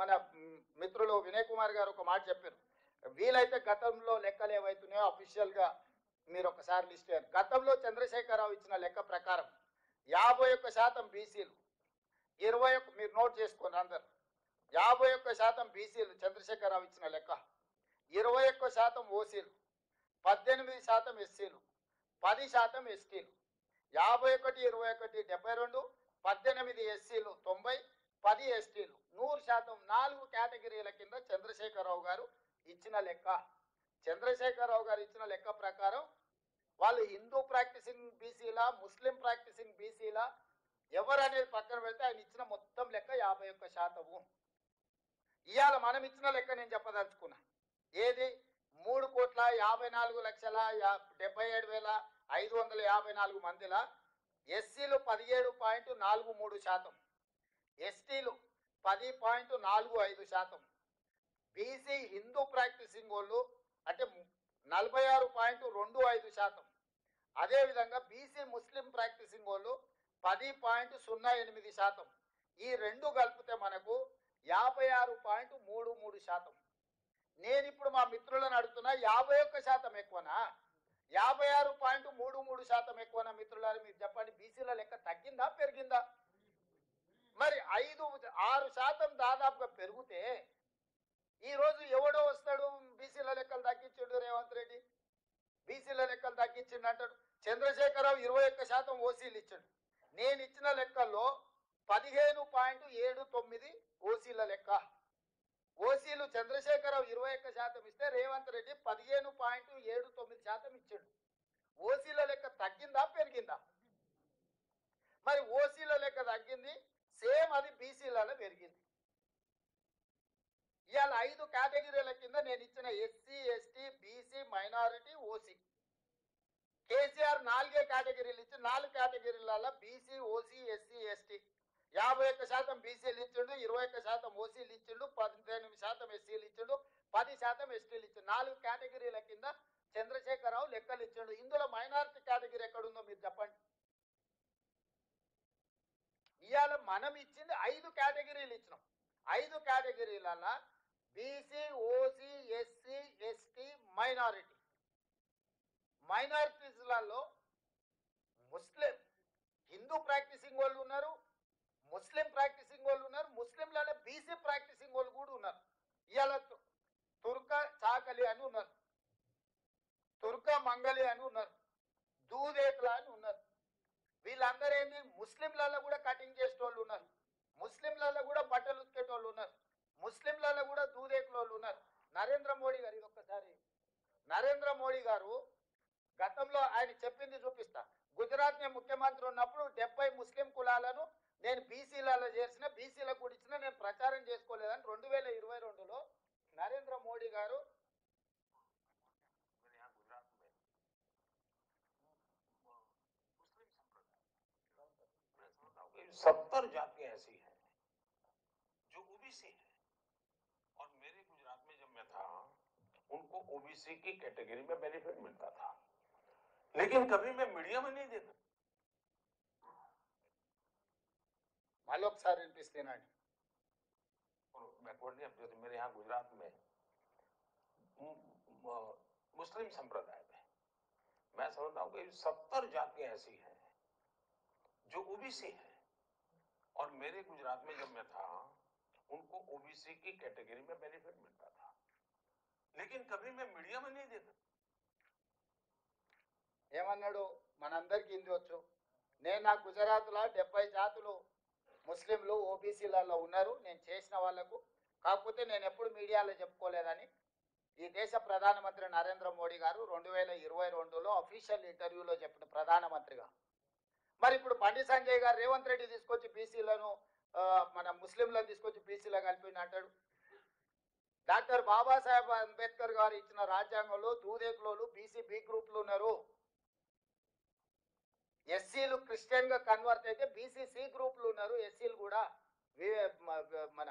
మన మిత్రులు వినయ్ కుమార్ గారు ఒక మాట చెప్పారు. వీలైతే గతంలో లెక్కలు ఏవైతున్నాయో అఫీషియల్గా మీరు ఒకసారి లిస్ట్ చేయాలి. గతంలో చంద్రశేఖరరావు ఇచ్చిన లెక్క ప్రకారం 51% బీసీలు, 21 మీరు నోట్ చేసుకోండి అందరు, 51% బీసీలు చంద్రశేఖరరావు ఇచ్చిన లెక్క, 21% ఓసీలు, 18% ఎస్సీలు, 10% ఎస్టీలు, 51, 21, 72, 18 ఎస్సీలు, 90, 10 ఎస్టీలు, 100%. 4 కేటగిరీల కింద చంద్రశేఖరరావు గారు ఇచ్చిన లెక్క. చంద్రశేఖరరావు గారు ఇచ్చిన లెక్క ప్రకారం వాళ్ళు హిందూ ప్రాక్టీసింగ్ బీసీలా, ముస్లిం ప్రాక్టీసింగ్ బీసీలా ఎవరనేది పక్కన పెడితే ఆయన ఇచ్చిన మొత్తం లెక్క 51%. ఇవాళ మనం ఇచ్చిన లెక్క నేను చెప్పదలుచుకున్నా. ఏది? 3,54,77,554 మందిలా ఎస్సీలు 17.43%, ఎస్టీలు 10.45%, బీసీ హిందూ ప్రాక్టీసింగ్ వాళ్ళు అంటే 46.25%, అదేవిధంగా బీసీ ముస్లిం ప్రాక్టీసింగ్ వాళ్ళు 10.08%. ఈ రెండు కలిపితే మనకు 56.33%. నేను ఇప్పుడు మా మిత్రులను అడుగుతున్నా, 51% ఎక్కువనా 56.33% ఎక్కువనా? మిత్రులారు మీరు చెప్పండి, బీసీల లెక్క తగ్గిందా పెరిగిందా? మరి 5-6% దాదాపుగా పెరిగితే ఈరోజు ఎవడో వస్తాడు బీసీల లెక్కలు తగ్గించిండు రేవంత్ రెడ్డి, బీసీల లెక్కలు తగ్గించిండు అంటాడు. చంద్రశేఖరరావు 21% ఓసీలు ఇచ్చాడు. నేను ఇచ్చిన లెక్కల్లో 15.79 ఓసీల లెక్క. ఓసీలు చంద్రశేఖరరావు 21% ఇస్తే రేవంత్ రెడ్డి 15.79% ఇచ్చాడు. ఓసీల లెక్క తగ్గిందా పెరిగిందా? మరి ఓసీల లెక్క తగ్గింది, సేమ్ అది బీసీలలో పెరిగింది. ఇవాళ 5 కేటగిరీల కింద నేను ఇచ్చిన SC, ST, BC, minority, OC. KCR 4 కేటగిరీలు ఇచ్చి 4 కేటగిరీలలో బీసీ, ఓసీ, ఎస్సీ, ఎస్టీ 51% బీసీలు ఇచ్చిండు, 21% ఓసీలు ఇచ్చిండు, 18% ఎస్సీలు ఇచ్చిండు, 10% ఎస్టీలు ఇచ్చిండు. 4 కేటగిరీల కింద చంద్రశేఖరరావు లెక్కలు ఇచ్చిండు. ఇందులో మైనారిటీ కేటగిరీ ఎక్కడుందో మీరు చెప్పండి. ఇవాళ మనం ఇచ్చింది 5 కేటగిరీలు ఇచ్చినాం. 5 కేటగిరీలలో BC, OC, SC, ST, minority. మైనారిటీస్లలో ముస్లిం హిందూ ప్రాక్టీసింగ్ వాళ్ళు ఉన్నారు, ముస్లిం ప్రాక్టీసింగ్ వాళ్ళు ఉన్నారు, ముస్లింలలో బీసీ ప్రాక్టీసింగ్ వాళ్ళు కూడా ఉన్నారు. ఇవాళ తుర్క చాకలి అని ఉన్నారు, తుర్క మంగలి అని ఉన్నారు, దూదేకుల అని ఉన్నారు. వీళ్ళందరూ ఏంది? ముస్లింలలో కూడా కటింగ్ చేసేటోళ్ళు ఉన్నారు, ముస్లింలలో కూడా బట్టలు ఉతికేటోళ్ళు ఉన్నారు, ముస్లింలలో కూడా దూదేకుల వాళ్ళు ఉన్నారు. నరేంద్ర మోడీ గారు, ఇది ఒక్కసారి నరేంద్ర మోడీ గారు గతంలో ఆయన చెప్పింది చూపిస్తా. గుజరాత్ నేను ముఖ్యమంత్రి ఉన్నప్పుడు 70 ముస్లిం కులాలను నేను బీసీలలో చేర్చిన, బీసీలకు కూడా ఇచ్చిన, నేను ప్రచారం చేసుకోలేదని 2022లో నరేంద్ర మోడీ గారు 70 जातियां ऐसी हैं जो ओबीसी है, और मेरे गुजरात में जब मैं था उनको ओबीसी की कैटेगरी में बेनिफिट मिलता था, लेकिन कभी मैं मीडिया में नहीं देखा. మళ్ళొకసారి వినిపిస్తున్నాను. बैकवर्ड नहीं, जैसे मेरे यहाँ गुजरात में मुस्लिम संप्रदाय में मैं समझता हूँ कि 70 जातियां ऐसी हैं जो ओबीसी है, और मेरे गुजरात में जब मैं था उनको ओबीसी की कैटेगरी में बेनिफिट मिलता था, लेकिन कभी मैं मीडिया में नहीं देखा. ఏమన్నాడు? మనందరికీ హిందీ వచ్చు. నేను నా గుజరాత్లో 70 జాతులు ముస్లింలు ఓబీసీలలో ఉన్నారు నేను చేసిన వాళ్లకు, కాకపోతే నేను ఎప్పుడు మీడియాలో చెప్పుకోలేదని ఈ దేశ ప్రధానమంత్రి నరేంద్ర మోడీ గారు 2022లో అఫీషియల్ ఇంటర్వ్యూలో చెప్పిన ప్రధానమంత్రిగా. మరి ఇప్పుడు బండి సంజయ్ గారు రేవంత్ రెడ్డి తీసుకొచ్చి బీసీలను మన ముస్లింలను తీసుకొచ్చి బీసీలో కలిపి అంటాడు. డాక్టర్ బాబాసాహెబ్ అంబేద్కర్ గారు ఇచ్చిన రాజ్యాంగంలో దూదేకులోలు బీసీ బి గ్రూప్లు ఉన్నారు. ఎస్సీలు క్రిస్టియన్ గా కన్వర్ట్ అయితే బీసీ సి గ్రూప్లు ఉన్నారు, ఎస్సీలు కూడా. మన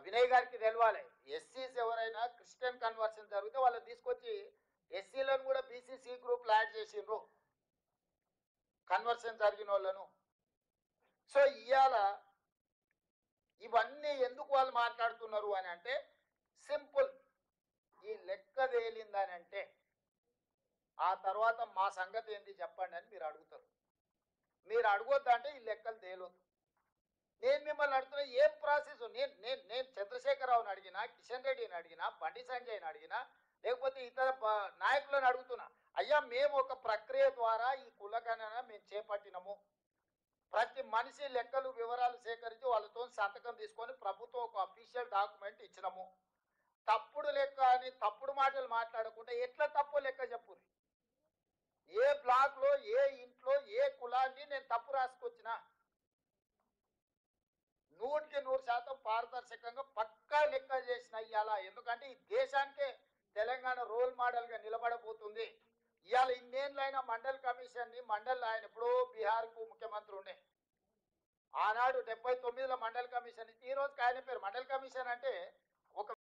వినయ్ గారికి తెలవాలి, ఎస్సీస్ ఎవరైనా క్రిస్టియన్ కన్వర్షన్ జరిగితే వాళ్ళని తీసుకొచ్చి ఎస్సీలను కూడా బీసీ సి గ్రూప్లు యాడ్ చేసిండ్రు కన్వర్షన్ జరిగిన వాళ్ళను. సో ఇవాళ ఇవన్నీ ఎందుకు వాళ్ళు మాట్లాడుతున్నారు అని అంటే సింపుల్, ఈ లెక్క తేలిందని అంటే ఆ తర్వాత మా సంగతి ఏంది చెప్పండి అని మీరు అడుగుతారు. మీరు అడగొద్దంటే ఈ లెక్కలు తేలొద్దు. నేను మిమ్మల్ని అడుగుతున్నా ఏం ప్రాసెస్? నేను నేను నేను చంద్రశేఖరరావుని అడిగినా, కిషన్ రెడ్డిని అడిగినా, బండి సంజయ్ని అడిగినా, లేకపోతే ఇతర నాయకులను అడుగుతున్నా, అయ్యా మేము ఒక ప్రక్రియ ద్వారా ఈ కులగణన మేము చేపట్టినము, ప్రతి మనిషి లెక్కలు వివరాలు సేకరించి వాళ్ళతో సంతకం తీసుకొని ప్రభుత్వం ఒక అఫీషియల్ డాక్యుమెంట్ ఇచ్చినము. తప్పుడు లెక్క అని తప్పుడు మాటలు మాట్లాడకుండా ఎట్లా తప్పు లెక్క చెప్పు. ఏ బ్లాక్ లో ఏ ఇంట్లో ఏ కులాన్ని నేను తప్పు రాసుకొచ్చిన 100% పారదర్శకంగా పక్కా లెక్క చేసిన ఇవాళ. ఎందుకంటే ఈ దేశానికే తెలంగాణ రోల్ మోడల్ గా నిలబడబోతుంది. ఇవాళ ఇన్నేళ్ళైనా మండల్ కమిషన్ ని ఆయన ఎప్పుడో బీహార్ కు ముఖ్యమంత్రి ఉండే ఆనాడు 79లో మండల్ కమిషన్ ఈ రోజుకి ఆయన పేరు మండల్ కమిషన్ అంటే